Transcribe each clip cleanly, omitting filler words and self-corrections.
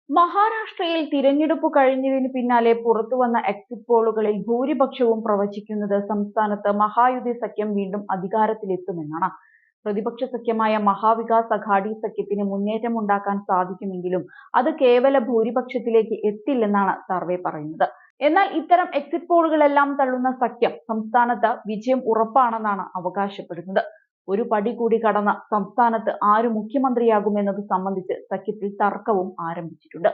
മഹാരാഷ്ട്രയിൽ തിരഞ്ഞെടുപ്പ് കഴിഞ്ഞതിന് പിന്നാലെ പുറത്തുവന്ന എക്സിറ്റ് പോളുകളിൽ ഭൂരിപക്ഷവും പ്രവചിക്കുന്നത് സംസ്ഥാനത്ത് മഹായുതി സഖ്യം വീണ്ടും അധികാരത്തിലെത്തുമെന്നാണ്. പ്രതിപക്ഷ സഖ്യമായ മഹാവികാസ് അഘാഡി സഖ്യത്തിന് മുന്നേറ്റമുണ്ടാക്കാൻ സാധിക്കുമെങ്കിലും അത് കേവല ഭൂരിപക്ഷത്തിലേക്ക് എത്തില്ലെന്നാണ് സർവേ പറയുന്നത്. എന്നാൽ ഇത്തരം എക്സിറ്റ് പോളുകളെല്ലാം തള്ളുന്ന സഖ്യം സംസ്ഥാനത്ത് വിജയം ഉറപ്പാണെന്നാണ് അവകാശപ്പെടുന്നത്. ഒരു പടി കൂടി കടന്ന സംസ്ഥാനത്ത് ആര് മുഖ്യമന്ത്രിയാകുമെന്നത് സംബന്ധിച്ച് സഖ്യത്തിൽ തർക്കവും ആരംഭിച്ചിട്ടുണ്ട്.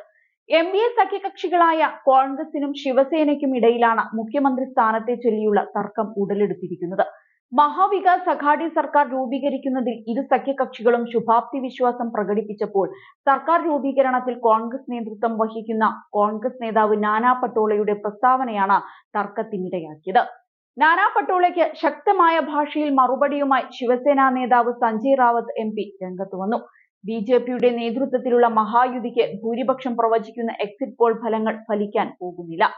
എ സഖ്യകക്ഷികളായ കോൺഗ്രസിനും ശിവസേനയ്ക്കും ഇടയിലാണ് മുഖ്യമന്ത്രി സ്ഥാനത്തെ ചൊല്ലിയുള്ള തർക്കം ഉടലെടുത്തിരിക്കുന്നത്. മഹാവികാസ് അഘാഡി സർക്കാർ രൂപീകരിക്കുന്നതിൽ ഇരു സഖ്യകക്ഷികളും ശുഭാപ്തി വിശ്വാസം പ്രകടിപ്പിച്ചപ്പോൾ സർക്കാർ രൂപീകരണത്തിൽ കോൺഗ്രസ് നേതൃത്വം വഹിക്കുന്ന കോൺഗ്രസ് നേതാവ് നാനാ പട്ടോളയുടെ പ്രസ്താവനയാണ് തർക്കത്തിനിടയാക്കിയത്. നാനാ പട്ടോളയ്ക്ക് ശക്തമായ ഭാഷയിൽ മറുപടിയുമായി ശിവസേന നേതാവ് സഞ്ജയ് റാവത്ത് MP രംഗത്ത് വന്നു. BJPയുടെ നേതൃത്വത്തിലുള്ള മഹായുതിക്ക് ഭൂരിപക്ഷം പ്രവചിക്കുന്ന എക്സിറ്റ് പോൾ ഫലങ്ങൾ ഫലിക്കാൻ പോകുന്നില്ല.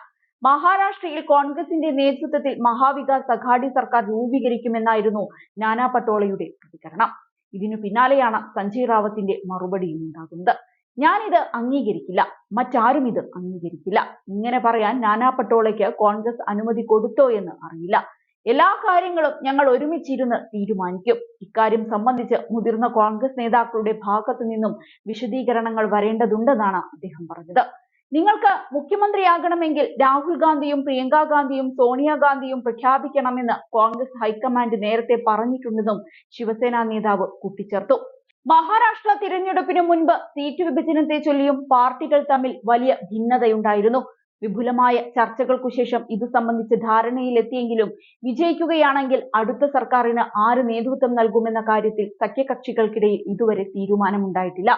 മഹാരാഷ്ട്രയിൽ കോൺഗ്രസിന്റെ നേതൃത്വത്തിൽ മഹാവികാസ് അഘാഡി സർക്കാർ രൂപീകരിക്കുമെന്നായിരുന്നു നാനാ പട്ടോളയുടെ പ്രതികരണം. ഇതിനു പിന്നാലെയാണ് സഞ്ജയ് റാവത്തിന്റെ മറുപടിയും ഉണ്ടാകുന്നത്. ഞാനിത് അംഗീകരിക്കില്ല, മറ്റാരും ഇത് അംഗീകരിക്കില്ല. ഇങ്ങനെ പറയാൻ നാനാ പട്ടോളയ്ക്ക് കോൺഗ്രസ് അനുമതി കൊടുത്തോ എന്ന് അറിയില്ല. എല്ലാ കാര്യങ്ങളും ഞങ്ങൾ ഒരുമിച്ചിരുന്ന് തീരുമാനിക്കും. ഇക്കാര്യം സംബന്ധിച്ച് മുതിർന്ന കോൺഗ്രസ് നേതാക്കളുടെ ഭാഗത്തു നിന്നും വിശദീകരണങ്ങൾ വരേണ്ടതുണ്ടെന്നാണ് അദ്ദേഹം പറഞ്ഞത്. നിങ്ങൾക്ക് മുഖ്യമന്ത്രിയാകണമെങ്കിൽ രാഹുൽ ഗാന്ധിയും പ്രിയങ്ക ഗാന്ധിയും സോണിയാഗാന്ധിയും പ്രഖ്യാപിക്കണമെന്ന് കോൺഗ്രസ് ഹൈക്കമാൻഡ് നേരത്തെ പറഞ്ഞിട്ടുണ്ടെന്നും ശിവസേന നേതാവ് കൂട്ടിച്ചേർത്തു. മഹാരാഷ്ട്ര തിരഞ്ഞെടുപ്പിന് മുൻപ് സീറ്റ് വിഭജനത്തെ ചൊല്ലിയും പാർട്ടികൾ തമ്മിൽ വലിയ ഭിന്നതയുണ്ടായിരുന്നു. വിപുലമായ ചർച്ചകൾക്കു ശേഷം ഇത് സംബന്ധിച്ച് ധാരണയിലെത്തിയെങ്കിലും വിജയിക്കുകയാണെങ്കിൽ അടുത്ത സർക്കാരിന് ആര് നേതൃത്വം നൽകുമെന്ന കാര്യത്തിൽ സഖ്യകക്ഷികൾക്കിടയിൽ ഇതുവരെ തീരുമാനമുണ്ടായിട്ടില്ല.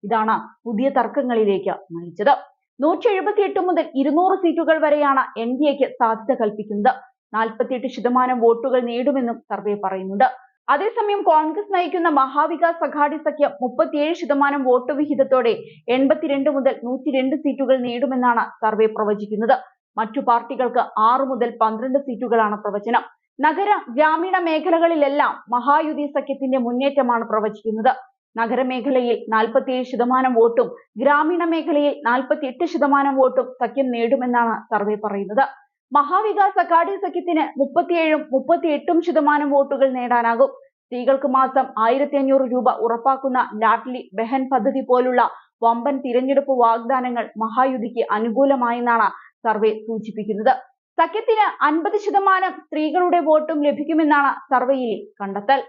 ഇതാണ് പുതിയ തർക്കങ്ങളിലേക്ക് നയിച്ചത്. 178 മുതൽ 200 സീറ്റുകൾ വരെയാണ് NDAക്ക് സാധ്യത കൽപ്പിക്കുന്നത്. 48% വോട്ടുകൾ നേടുമെന്നും സർവേ പറയുന്നുണ്ട്. അതേസമയം കോൺഗ്രസ് നയിക്കുന്ന മഹാവികാസ് അഘാഡി സഖ്യം 37% വോട്ട് വിഹിതത്തോടെ 82 മുതൽ 102 സീറ്റുകൾ നേടുമെന്നാണ് സർവേ പ്രവചിക്കുന്നത്. മറ്റു പാർട്ടികൾക്ക് 6 മുതൽ 12 സീറ്റുകളാണ് പ്രവചനം. നഗര ഗ്രാമീണ മേഖലകളിലെല്ലാം മഹായുതി സഖ്യത്തിന്റെ മുന്നേറ്റമാണ് പ്രവചിക്കുന്നത്. നഗരമേഖലയിൽ 47% വോട്ടും ഗ്രാമീണ മേഖലയിൽ 48% വോട്ടും സഖ്യം നേടുമെന്നാണ് സർവേ പറയുന്നത്. മഹാവികാസ് അഘാഡി സഖ്യത്തിന് 37ഉം 38% വോട്ടുകൾ നേടാനാകും. സ്ത്രീകൾക്ക് മാസം 1500 രൂപ ഉറപ്പാക്കുന്ന ലാഡ്ലി ബെഹൻ പദ്ധതി പോലുള്ള വമ്പൻ തിരഞ്ഞെടുപ്പ് വാഗ്ദാനങ്ങൾ മഹായുതിക്ക് അനുകൂലമായെന്നാണ് സർവേ സൂചിപ്പിക്കുന്നത്. സഖ്യത്തിന് 50% സ്ത്രീകളുടെ വോട്ടും ലഭിക്കുമെന്നാണ് സർവേയിലെ കണ്ടെത്തൽ.